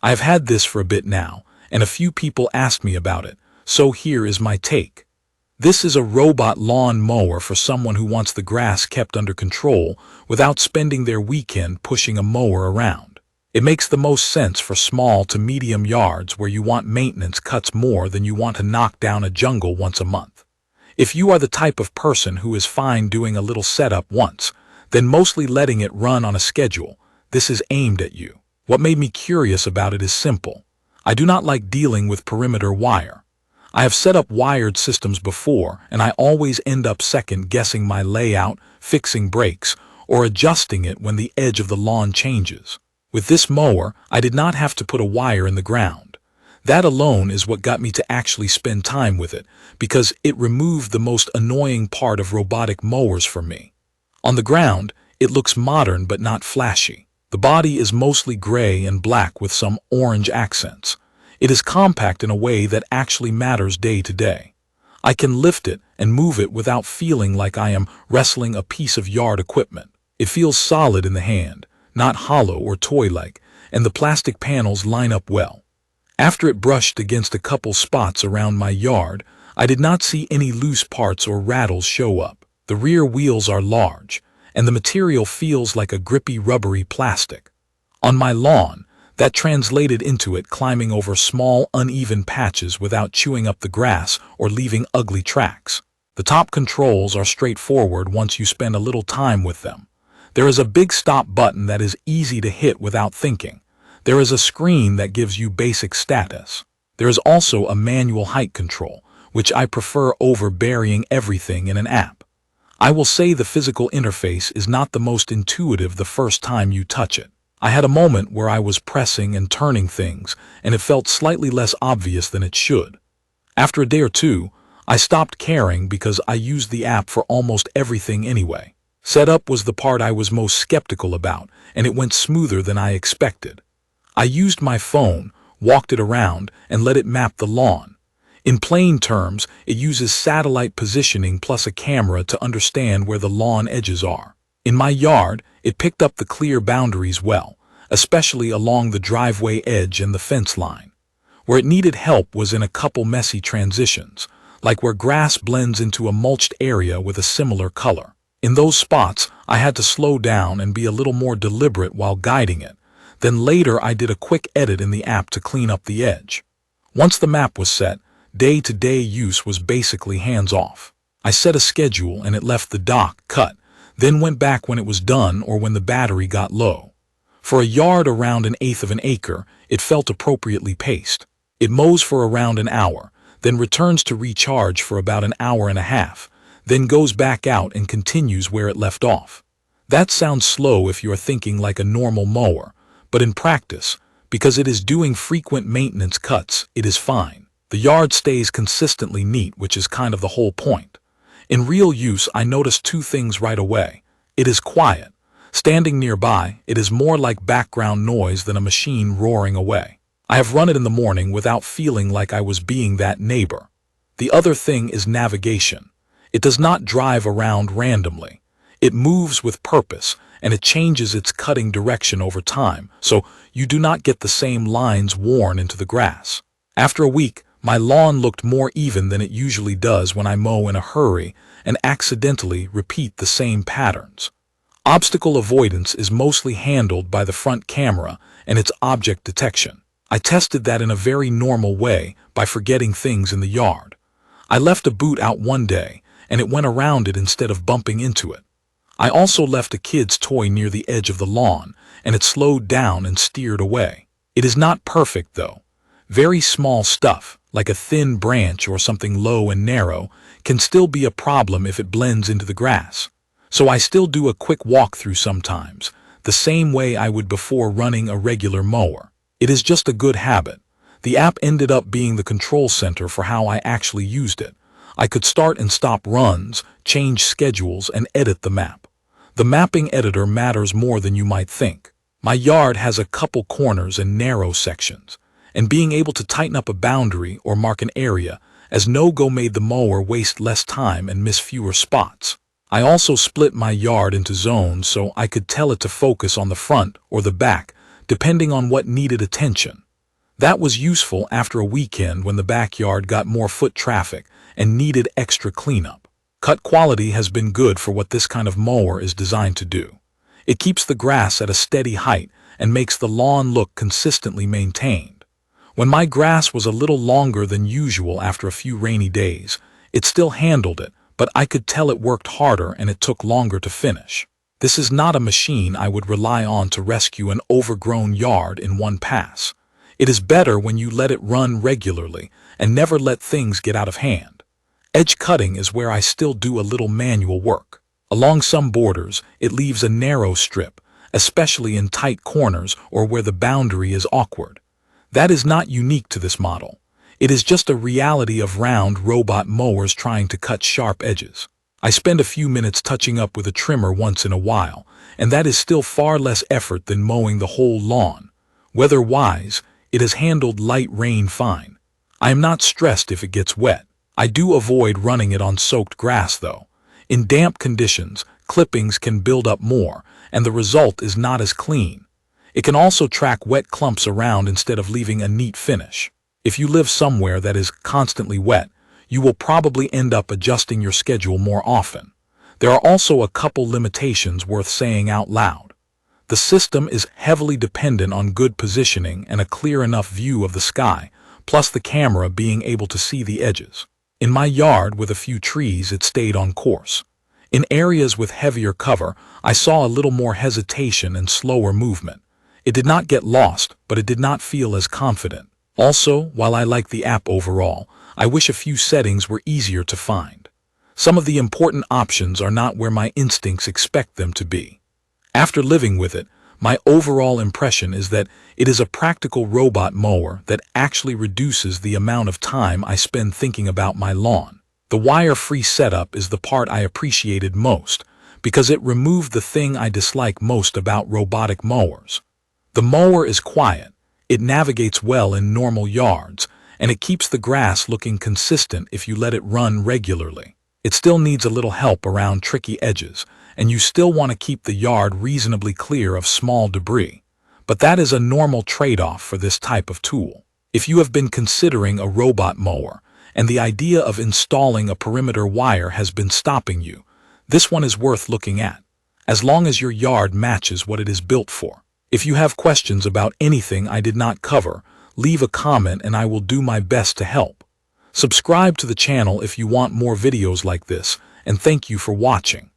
I've had this for a bit now, and a few people asked me about it, so here is my take. This is a robot lawn mower for someone who wants the grass kept under control without spending their weekend pushing a mower around. It makes the most sense for small to medium yards where you want maintenance cuts more than you want to knock down a jungle once a month. If you are the type of person who is fine doing a little setup once, then mostly letting it run on a schedule, this is aimed at you. What made me curious about it is simple. I do not like dealing with perimeter wire. I have set up wired systems before, and I always end up second-guessing my layout, fixing breaks, or adjusting it when the edge of the lawn changes. With this mower, I did not have to put a wire in the ground. That alone is what got me to actually spend time with it, because it removed the most annoying part of robotic mowers for me. On the ground, it looks modern but not flashy. The body is mostly gray and black with some orange accents. It is compact in a way that actually matters day to day. I can lift it and move it without feeling like I am wrestling a piece of yard equipment. It feels solid in the hand, not hollow or toy-like, and the plastic panels line up well. After it brushed against a couple spots around my yard, I did not see any loose parts or rattles show up. The rear wheels are large, and the material feels like a grippy rubbery plastic. On my lawn, that translated into it climbing over small, uneven patches without chewing up the grass or leaving ugly tracks. The top controls are straightforward once you spend a little time with them. There is a big stop button that is easy to hit without thinking. There is a screen that gives you basic status. There is also a manual height control, which I prefer over burying everything in an app. I will say the physical interface is not the most intuitive the first time you touch it. I had a moment where I was pressing and turning things, and it felt slightly less obvious than it should. After a day or two, I stopped caring because I used the app for almost everything anyway. Setup was the part I was most skeptical about, and it went smoother than I expected. I used my phone, walked it around, and let it map the lawn. In plain terms, it uses satellite positioning plus a camera to understand where the lawn edges are. In my yard, it picked up the clear boundaries well, especially along the driveway edge and the fence line. Where it needed help was in a couple messy transitions, like where grass blends into a mulched area with a similar color. In those spots, I had to slow down and be a little more deliberate while guiding it. Then later I did a quick edit in the app to clean up the edge. Once the map was set, day-to-day use was basically hands-off. I set a schedule and it left the dock cut, then went back when it was done or when the battery got low. For a yard around 1/8 of an acre, it felt appropriately paced. It mows for around an hour, then returns to recharge for about an hour and a half, then goes back out and continues where it left off. That sounds slow if you're thinking like a normal mower, but in practice, because it is doing frequent maintenance cuts, it is fine. The yard stays consistently neat, which is kind of the whole point. In real use, I noticed two things right away. It is quiet. Standing nearby, it is more like background noise than a machine roaring away. I have run it in the morning without feeling like I was being that neighbor. The other thing is navigation. It does not drive around randomly. It moves with purpose, and it changes its cutting direction over time, so you do not get the same lines worn into the grass. After a week, my lawn looked more even than it usually does when I mow in a hurry and accidentally repeat the same patterns. Obstacle avoidance is mostly handled by the front camera and its object detection. I tested that in a very normal way by forgetting things in the yard. I left a boot out one day, and it went around it instead of bumping into it. I also left a kid's toy near the edge of the lawn, and it slowed down and steered away. It is not perfect, though. Very small stuff, like a thin branch or something low and narrow, can still be a problem if it blends into the grass. So I still do a quick walkthrough sometimes, the same way I would before running a regular mower. It is just a good habit. The app ended up being the control center for how I actually used it. I could start and stop runs, change schedules, and edit the map. The mapping editor matters more than you might think. My yard has a couple corners and narrow sections, and being able to tighten up a boundary or mark an area as no-go made the mower waste less time and miss fewer spots. I also split my yard into zones so I could tell it to focus on the front or the back, depending on what needed attention. That was useful after a weekend when the backyard got more foot traffic and needed extra cleanup. Cut quality has been good for what this kind of mower is designed to do. It keeps the grass at a steady height and makes the lawn look consistently maintained. When my grass was a little longer than usual after a few rainy days, it still handled it, but I could tell it worked harder and it took longer to finish. This is not a machine I would rely on to rescue an overgrown yard in one pass. It is better when you let it run regularly and never let things get out of hand. Edge cutting is where I still do a little manual work. Along some borders, it leaves a narrow strip, especially in tight corners or where the boundary is awkward. That is not unique to this model. It is just a reality of round robot mowers trying to cut sharp edges. I spend a few minutes touching up with a trimmer once in a while, and that is still far less effort than mowing the whole lawn. Weather-wise, it has handled light rain fine. I am not stressed if it gets wet. I do avoid running it on soaked grass though. In damp conditions, clippings can build up more, and the result is not as clean. It can also track wet clumps around instead of leaving a neat finish. If you live somewhere that is constantly wet, you will probably end up adjusting your schedule more often. There are also a couple limitations worth saying out loud. The system is heavily dependent on good positioning and a clear enough view of the sky, plus the camera being able to see the edges. In my yard with a few trees, it stayed on course. In areas with heavier cover, I saw a little more hesitation and slower movement. It did not get lost, but it did not feel as confident. Also, while I like the app overall, I wish a few settings were easier to find. Some of the important options are not where my instincts expect them to be. After living with it, my overall impression is that it is a practical robot mower that actually reduces the amount of time I spend thinking about my lawn. The wire-free setup is the part I appreciated most, because it removed the thing I dislike most about robotic mowers. The mower is quiet, it navigates well in normal yards, and it keeps the grass looking consistent if you let it run regularly. It still needs a little help around tricky edges, and you still want to keep the yard reasonably clear of small debris. But that is a normal trade-off for this type of tool. If you have been considering a robot mower, and the idea of installing a perimeter wire has been stopping you, this one is worth looking at, as long as your yard matches what it is built for. If you have questions about anything I did not cover, leave a comment and I will do my best to help. Subscribe to the channel if you want more videos like this, and thank you for watching.